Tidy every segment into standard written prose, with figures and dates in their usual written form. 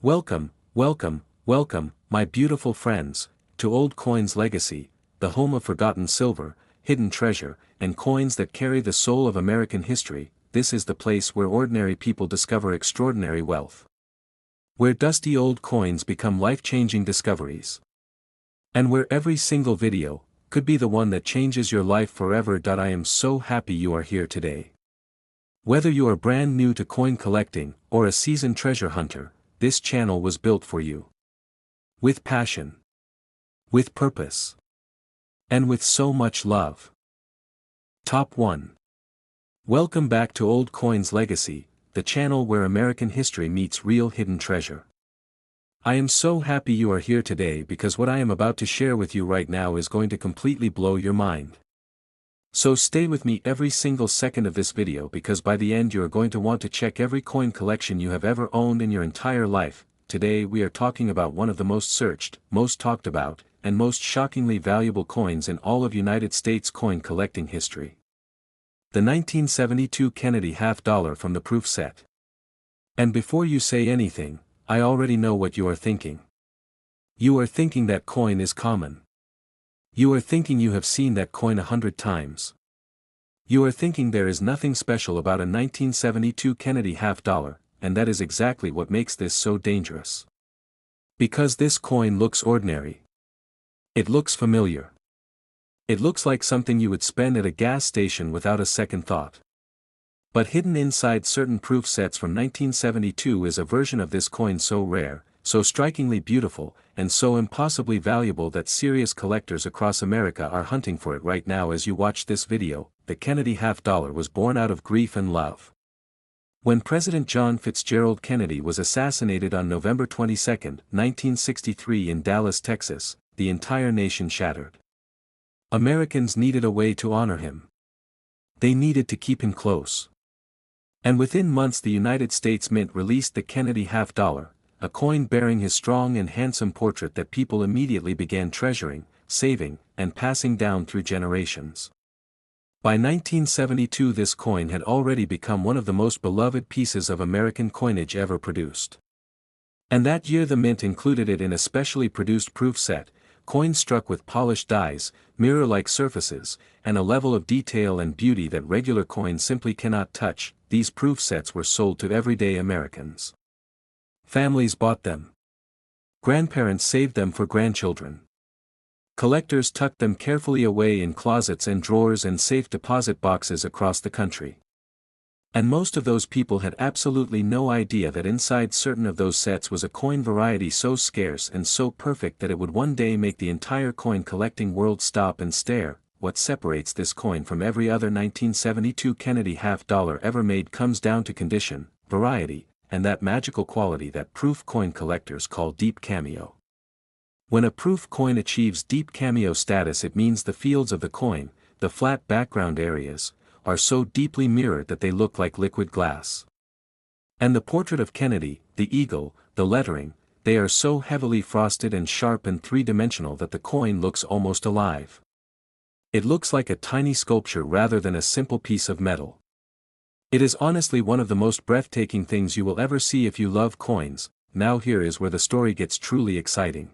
Welcome, welcome, welcome, my beautiful friends, to Old Coins Legacy, the home of forgotten silver, hidden treasure, and coins that carry the soul of American history. This is the place where ordinary people discover extraordinary wealth. Where dusty old coins become life-changing discoveries. And where every single video could be the one that changes your life forever. I am so happy you are here today. Whether you are brand new to coin collecting or a seasoned treasure hunter, this channel was built for you. With passion. With purpose. And with so much love. Top 1. Welcome back to Old Coins Legacy, the channel where American history meets real hidden treasure. I am so happy you are here today because what I am about to share with you right now is going to completely blow your mind. So stay with me every single second of this video because by the end you are going to want to check every coin collection you have ever owned in your entire life. Today we are talking about one of the most searched, most talked about, and most shockingly valuable coins in all of United States coin collecting history. The 1972 Kennedy half dollar from the proof set. And before you say anything, I already know what you are thinking. You are thinking that coin is common. You are thinking you have seen that coin 100 times. You are thinking there is nothing special about a 1972 Kennedy half dollar, and that is exactly what makes this so dangerous. Because this coin looks ordinary. It looks familiar. It looks like something you would spend at a gas station without a second thought. But hidden inside certain proof sets from 1972 is a version of this coin so rare, so strikingly beautiful, and so impossibly valuable that serious collectors across America are hunting for it right now as you watch this video. The Kennedy half dollar was born out of grief and love. When President John Fitzgerald Kennedy was assassinated on November 22, 1963 in Dallas, Texas, the entire nation shattered. Americans needed a way to honor him. They needed to keep him close. And within months the United States Mint released the Kennedy half dollar, a coin bearing his strong and handsome portrait that people immediately began treasuring, saving, and passing down through generations. By 1972 this coin had already become one of the most beloved pieces of American coinage ever produced. And that year the Mint included it in a specially produced proof set, coins struck with polished dies, mirror-like surfaces, and a level of detail and beauty that regular coins simply cannot touch. These proof sets were sold to everyday Americans. Families bought them. Grandparents saved them for grandchildren. Collectors tucked them carefully away in closets and drawers and safe deposit boxes across the country. And most of those people had absolutely no idea that inside certain of those sets was a coin variety so scarce and so perfect that it would one day make the entire coin collecting world stop and stare. What separates this coin from every other 1972 Kennedy half dollar ever made comes down to condition, variety, and that magical quality that proof coin collectors call deep cameo. When a proof coin achieves deep cameo status, it means the fields of the coin, the flat background areas, are so deeply mirrored that they look like liquid glass. And the portrait of Kennedy, the eagle, the lettering, they are so heavily frosted and sharp and three-dimensional that the coin looks almost alive. It looks like a tiny sculpture rather than a simple piece of metal. It is honestly one of the most breathtaking things you will ever see if you love coins. Now here is where the story gets truly exciting.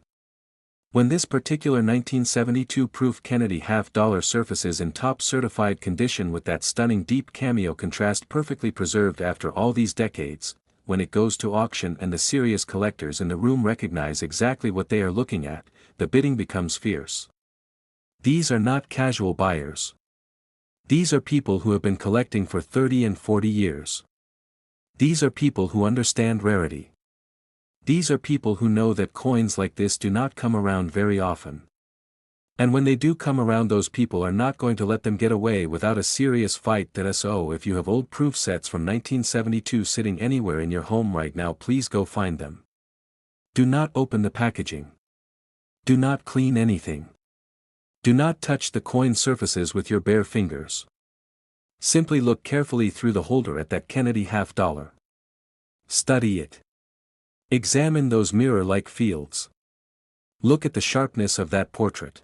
When this particular 1972 proof Kennedy half dollar surfaces in top certified condition with that stunning deep cameo contrast perfectly preserved after all these decades, when it goes to auction and the serious collectors in the room recognize exactly what they are looking at, the bidding becomes fierce. These are not casual buyers. These are people who have been collecting for 30 and 40 years. These are people who understand rarity. These are people who know that coins like this do not come around very often. And when they do come around, those people are not going to let them get away without a serious fight. So if you have old proof sets from 1972 sitting anywhere in your home right now, please go find them. Do not open the packaging. Do not clean anything. Do not touch the coin surfaces with your bare fingers. Simply look carefully through the holder at that Kennedy half dollar. Study it. Examine those mirror-like fields. Look at the sharpness of that portrait.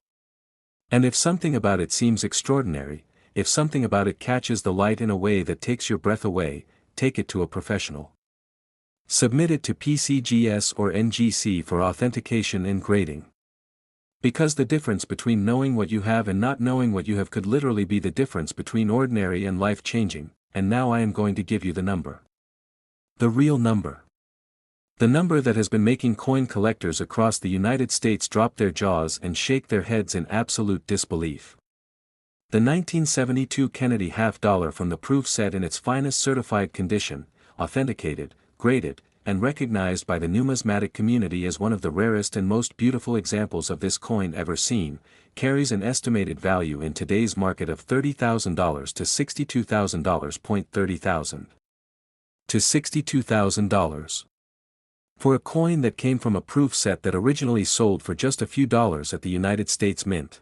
And if something about it seems extraordinary, if something about it catches the light in a way that takes your breath away, take it to a professional. Submit it to PCGS or NGC for authentication and grading. Because the difference between knowing what you have and not knowing what you have could literally be the difference between ordinary and life-changing, and now I am going to give you the number. The real number. The number that has been making coin collectors across the United States drop their jaws and shake their heads in absolute disbelief. The 1972 Kennedy half-dollar from the proof set in its finest certified condition, authenticated, graded, and recognized by the numismatic community as one of the rarest and most beautiful examples of this coin ever seen, carries an estimated value in today's market of $30,000 to $62,000. $30,000 to $62,000. For a coin that came from a proof set that originally sold for just a few dollars at the United States Mint.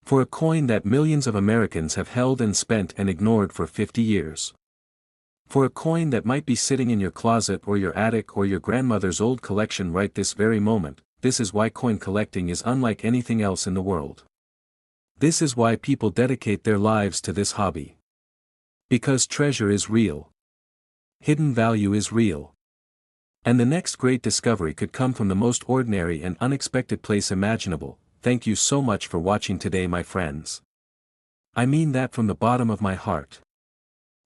For a coin that millions of Americans have held and spent and ignored for 50 years. For a coin that might be sitting in your closet or your attic or your grandmother's old collection right this very moment, this is why coin collecting is unlike anything else in the world. This is why people dedicate their lives to this hobby. Because treasure is real. Hidden value is real. And the next great discovery could come from the most ordinary and unexpected place imaginable. Thank you so much for watching today, my friends. I mean that from the bottom of my heart.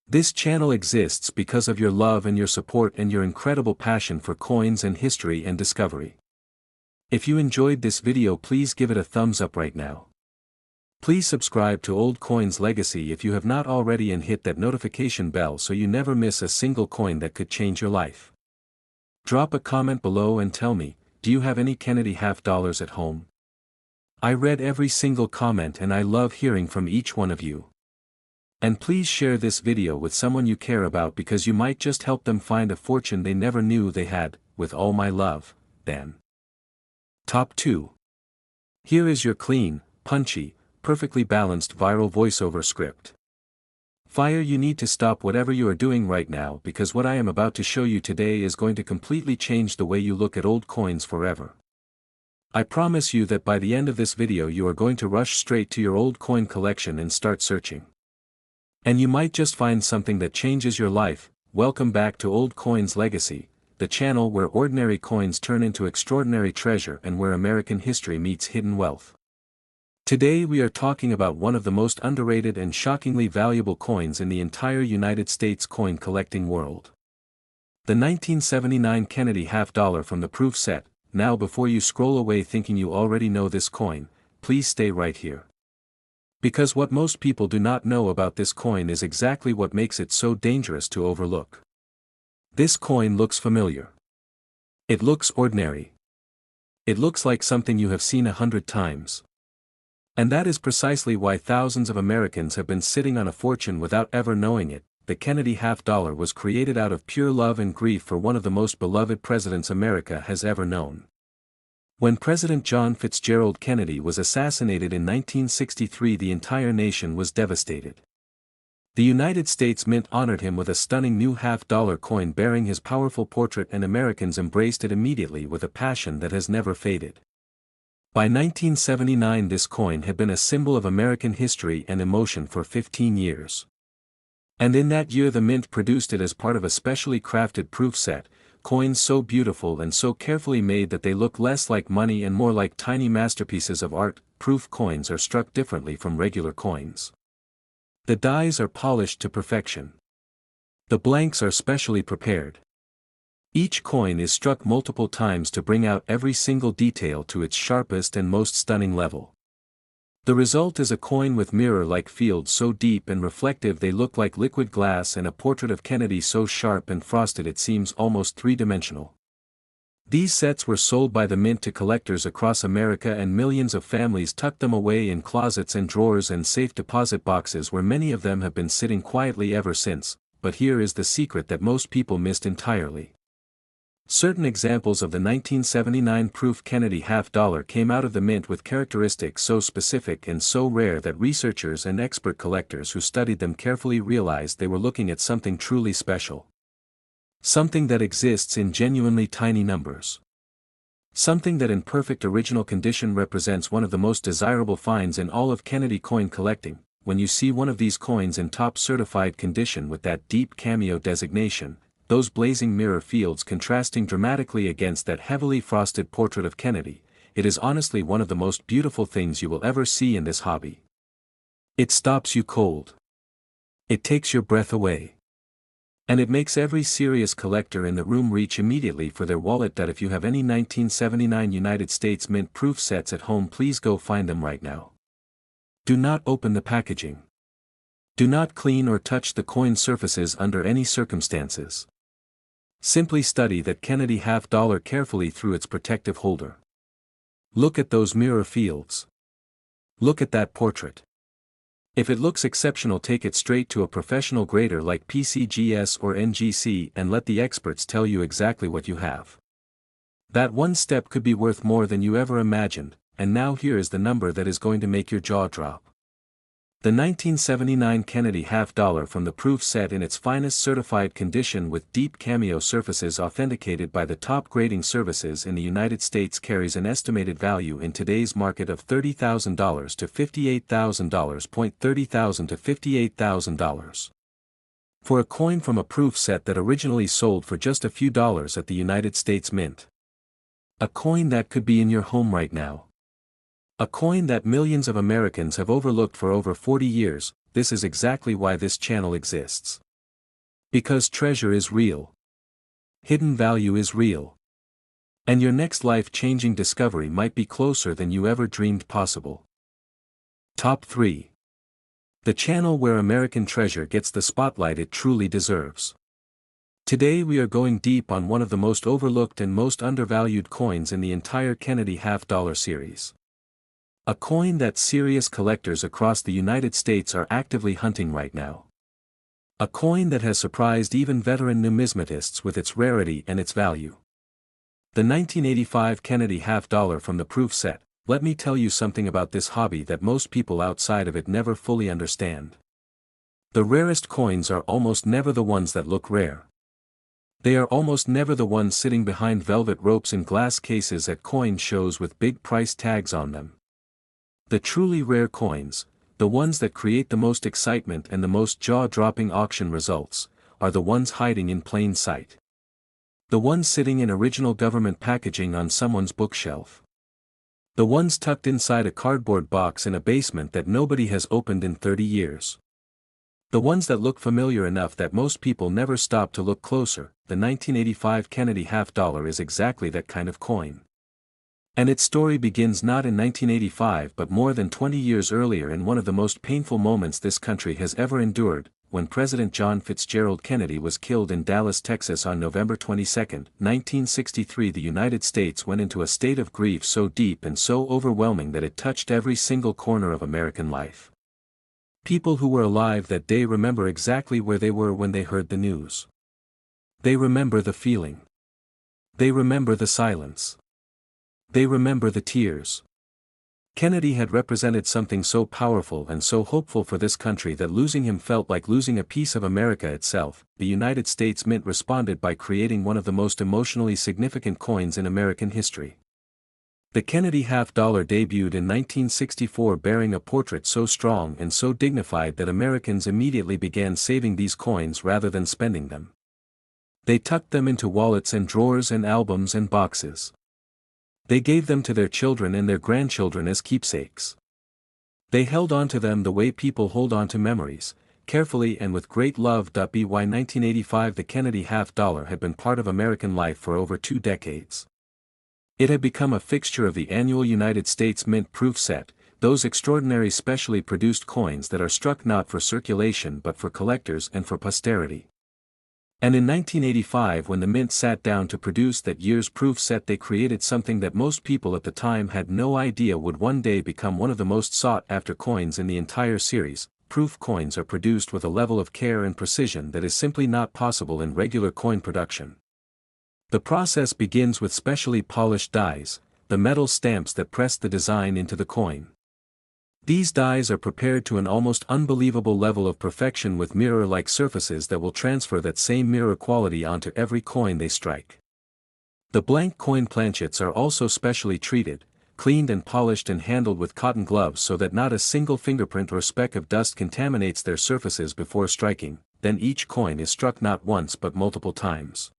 This channel exists because of your love and your support and your incredible passion for coins and history and discovery. If you enjoyed this video, please give it a thumbs up right now. Please subscribe to Old Coins Legacy if you have not already and hit that notification bell so you never miss a single coin that could change your life. Drop a comment below and tell me, do you have any Kennedy half-dollars at home? I read every single comment and I love hearing from each one of you. And please share this video with someone you care about because you might just help them find a fortune they never knew they had. With all my love, Dan. Top 2. Here is your clean, punchy, perfectly balanced viral voiceover script. Fire, you need to stop whatever you are doing right now because what I am about to show you today is going to completely change the way you look at old coins forever. I promise you that by the end of this video you are going to rush straight to your old coin collection and start searching. And you might just find something that changes your life. Welcome back to Old Coins Legacy, the channel where ordinary coins turn into extraordinary treasure and where American history meets hidden wealth. Today we are talking about one of the most underrated and shockingly valuable coins in the entire United States coin collecting world. The 1979 Kennedy half-dollar from the proof set. Now before you scroll away thinking you already know this coin, please stay right here. Because what most people do not know about this coin is exactly what makes it so dangerous to overlook. This coin looks familiar. It looks ordinary. It looks like something you have seen 100 times. And that is precisely why thousands of Americans have been sitting on a fortune without ever knowing it. The Kennedy half-dollar was created out of pure love and grief for one of the most beloved presidents America has ever known. When President John Fitzgerald Kennedy was assassinated in 1963, the entire nation was devastated. The United States Mint honored him with a stunning new half-dollar coin bearing his powerful portrait, and Americans embraced it immediately with a passion that has never faded. By 1979 this coin had been a symbol of American history and emotion for 15 years. And in that year the Mint produced it as part of a specially crafted proof set, coins so beautiful and so carefully made that they look less like money and more like tiny masterpieces of art. Proof coins are struck differently from regular coins. The dies are polished to perfection. The blanks are specially prepared. Each coin is struck multiple times to bring out every single detail to its sharpest and most stunning level. The result is a coin with mirror-like fields so deep and reflective they look like liquid glass, and a portrait of Kennedy so sharp and frosted it seems almost three-dimensional. These sets were sold by the Mint to collectors across America, and millions of families tucked them away in closets and drawers and safe deposit boxes where many of them have been sitting quietly ever since. But here is the secret that most people missed entirely. Certain examples of the 1979 proof Kennedy half-dollar came out of the Mint with characteristics so specific and so rare that researchers and expert collectors who studied them carefully realized they were looking at something truly special. Something that exists in genuinely tiny numbers. Something that in perfect original condition represents one of the most desirable finds in all of Kennedy coin collecting. When you see one of these coins in top certified condition with that deep cameo designation, those blazing mirror fields contrasting dramatically against that heavily frosted portrait of Kennedy. It is honestly one of the most beautiful things you will ever see in this hobby. It stops you cold. It takes your breath away. And it makes every serious collector in the room reach immediately for their wallet. That if you have any 1979 United States Mint proof sets at home, please go find them right now. Do not open the packaging. Do not clean or touch the coin surfaces under any circumstances. Simply study that Kennedy $50 carefully through its protective holder. Look at those mirror fields. Look at that portrait. If it looks exceptional, take it straight to a professional grader like PCGS or NGC and let the experts tell you exactly what you have. That one step could be worth more than you ever imagined, and now here is the number that is going to make your jaw drop. The 1979 Kennedy $50 from the proof set in its finest certified condition with deep cameo surfaces authenticated by the top grading services in the United States carries an estimated value in today's market of $30,000 to $58,000. $30,000 to $58,000. For a coin from a proof set that originally sold for just a few dollars at the United States Mint. A coin that could be in your home right now. A coin that millions of Americans have overlooked for over 40 years. This is exactly why this channel exists. Because treasure is real. Hidden value is real. And your next life-changing discovery might be closer than you ever dreamed possible. Top 3. The channel where American treasure gets the spotlight it truly deserves. Today we are going deep on one of the most overlooked and most undervalued coins in the entire Kennedy $50 series. A coin that serious collectors across the United States are actively hunting right now. A coin that has surprised even veteran numismatists with its rarity and its value. The 1985 Kennedy $50 from the proof set. Let me tell you something about this hobby that most people outside of it never fully understand. The rarest coins are almost never the ones that look rare. They are almost never the ones sitting behind velvet ropes in glass cases at coin shows with big price tags on them. The truly rare coins, the ones that create the most excitement and the most jaw-dropping auction results, are the ones hiding in plain sight. The ones sitting in original government packaging on someone's bookshelf. The ones tucked inside a cardboard box in a basement that nobody has opened in 30 years. The ones that look familiar enough that most people never stop to look closer. The 1985 Kennedy $50 is exactly that kind of coin. And its story begins not in 1985 but more than 20 years earlier, in one of the most painful moments this country has ever endured, when President John Fitzgerald Kennedy was killed in Dallas, Texas on November 22, 1963. The United States went into a state of grief so deep and so overwhelming that it touched every single corner of American life. People who were alive that day remember exactly where they were when they heard the news. They remember the feeling. They remember the silence. They remember the tears. Kennedy had represented something so powerful and so hopeful for this country that losing him felt like losing a piece of America itself. The United States Mint responded by creating one of the most emotionally significant coins in American history. The Kennedy $50 debuted in 1964 bearing a portrait so strong and so dignified that Americans immediately began saving these coins rather than spending them. They tucked them into wallets and drawers and albums and boxes. They gave them to their children and their grandchildren as keepsakes. They held on to them the way people hold on to memories, carefully and with great love. By 1985 the Kennedy $50 had been part of American life for over 2 decades. It had become a fixture of the annual United States Mint proof set, those extraordinary specially produced coins that are struck not for circulation but for collectors and for posterity. And in 1985 when the Mint sat down to produce that year's proof set, they created something that most people at the time had no idea would one day become one of the most sought-after coins in the entire series. Proof coins are produced with a level of care and precision that is simply not possible in regular coin production. The process begins with specially polished dies, the metal stamps that press the design into the coin. These dies are prepared to an almost unbelievable level of perfection with mirror-like surfaces that will transfer that same mirror quality onto every coin they strike. The blank coin planchets are also specially treated, cleaned and polished and handled with cotton gloves so that not a single fingerprint or speck of dust contaminates their surfaces before striking. then each coin is struck not once but multiple times.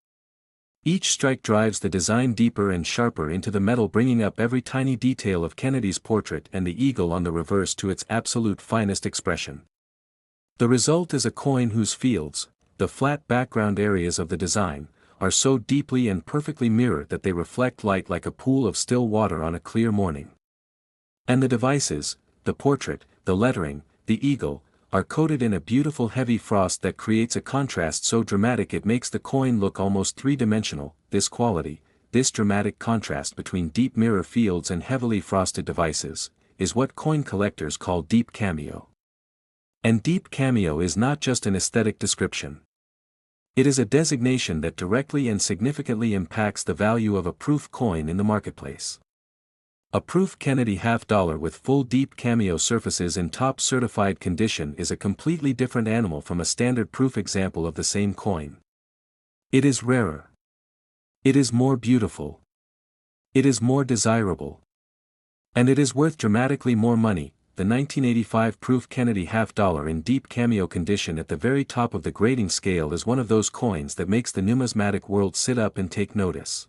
Each strike drives the design deeper and sharper into the metal, bringing up every tiny detail of Kennedy's portrait and the eagle on the reverse to its absolute finest expression. The result is a coin whose fields, the flat background areas of the design, are so deeply and perfectly mirrored that they reflect light like a pool of still water on a clear morning. And the devices, the portrait, the lettering, the eagle, are coated in a beautiful heavy frost that creates a contrast so dramatic it makes the coin look almost three-dimensional. This quality, this dramatic contrast between deep mirror fields and heavily frosted devices, is what coin collectors call deep cameo. And deep cameo is not just an aesthetic description. It is a designation that directly and significantly impacts the value of a proof coin in the marketplace. A proof Kennedy $50 with full deep cameo surfaces in top certified condition is a completely different animal from a standard proof example of the same coin. It is rarer. It is more beautiful. It is more desirable. And it is worth dramatically more money. The 1985 proof Kennedy $50 in deep cameo condition at the very top of the grading scale is one of those coins that makes the numismatic world sit up and take notice.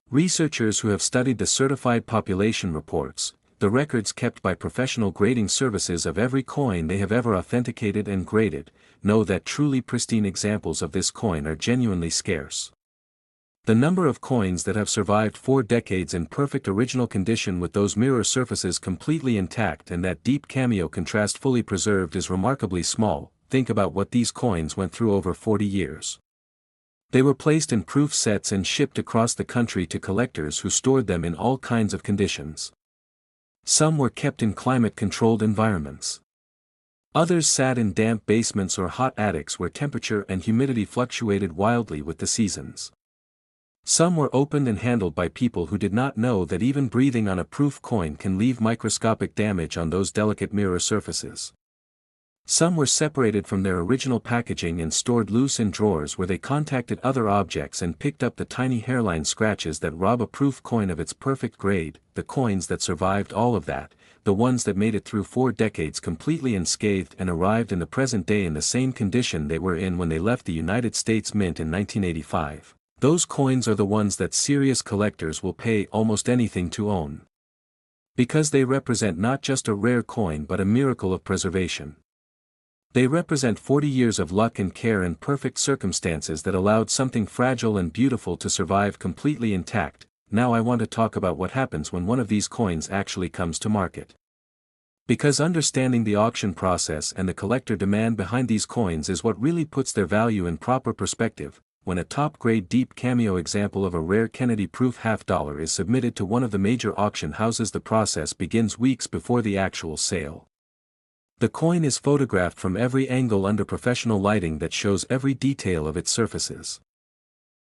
Researchers who have studied the certified population reports, the records kept by professional grading services of every coin they have ever authenticated and graded, know that truly pristine examples of this coin are genuinely scarce. The number of coins that have survived 4 decades in perfect original condition with those mirror surfaces completely intact and that deep cameo contrast fully preserved is remarkably small. Think about what these coins went through over 40 years. They were placed in proof sets and shipped across the country to collectors who stored them in all kinds of conditions. Some were kept in climate-controlled environments. Others sat in damp basements or hot attics where temperature and humidity fluctuated wildly with the seasons. Some were opened and handled by people who did not know that even breathing on a proof coin can leave microscopic damage on those delicate mirror surfaces. Some were separated from their original packaging and stored loose in drawers where they contacted other objects and picked up the tiny hairline scratches that rob a proof coin of its perfect grade. The coins that survived all of that, the ones that made it through 4 decades completely unscathed and arrived in the present day in the same condition they were in when they left the United States Mint in 1985, those coins are the ones that serious collectors will pay almost anything to own. Because they represent not just a rare coin but a miracle of preservation. They represent 40 years of luck and care and perfect circumstances that allowed something fragile and beautiful to survive completely intact. Now I want to talk about what happens when one of these coins actually comes to market. Because understanding the auction process and the collector demand behind these coins is what really puts their value in proper perspective. When a top-grade deep cameo example of a rare Kennedy proof $50 is submitted to one of the major auction houses, the process begins weeks before the actual sale. The coin is photographed from every angle under professional lighting that shows every detail of its surfaces.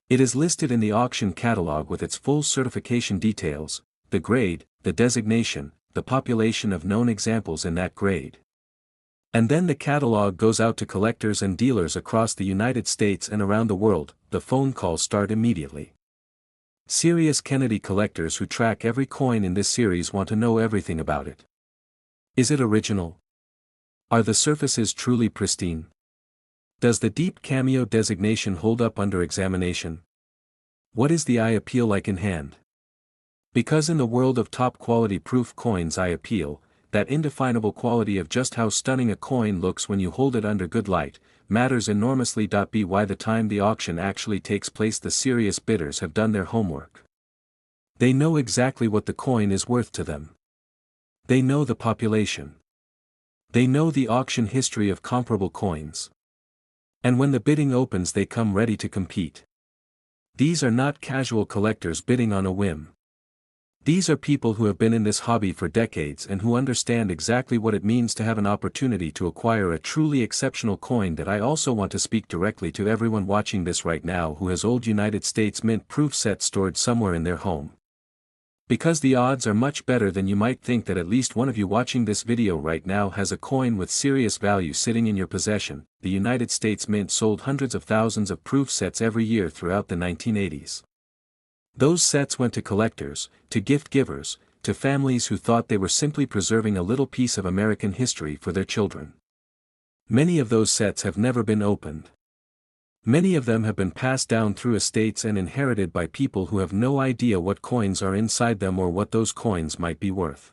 It is listed in the auction catalog with its full certification details, the grade, the designation, the population of known examples in that grade. And then the catalog goes out to collectors and dealers across the United States and around the world. The phone calls start immediately. Serious Kennedy collectors who track every coin in this series want to know everything about it. Is it original? Are the surfaces truly pristine? Does the deep cameo designation hold up under examination? What is the eye appeal like in hand? Because in the world of top-quality proof coins, eye appeal, that indefinable quality of just how stunning a coin looks when you hold it under good light, matters enormously. By the time the auction actually takes place, the serious bidders have done their homework. They know exactly what the coin is worth to them. They know the population. They know the auction history of comparable coins. And when the bidding opens, they come ready to compete. These are not casual collectors bidding on a whim. These are people who have been in this hobby for decades and who understand exactly what it means to have an opportunity to acquire a truly exceptional coin. That I also want to speak directly to everyone watching this right now who has old United States Mint proof sets stored somewhere in their home. Because the odds are much better than you might think that at least one of you watching this video right now has a coin with serious value sitting in your possession. The United States Mint sold hundreds of thousands of proof sets every year throughout the 1980s. Those sets went to collectors, to gift givers, to families who thought they were simply preserving a little piece of American history for their children. Many of those sets have never been opened. Many of them have been passed down through estates and inherited by people who have no idea what coins are inside them or what those coins might be worth.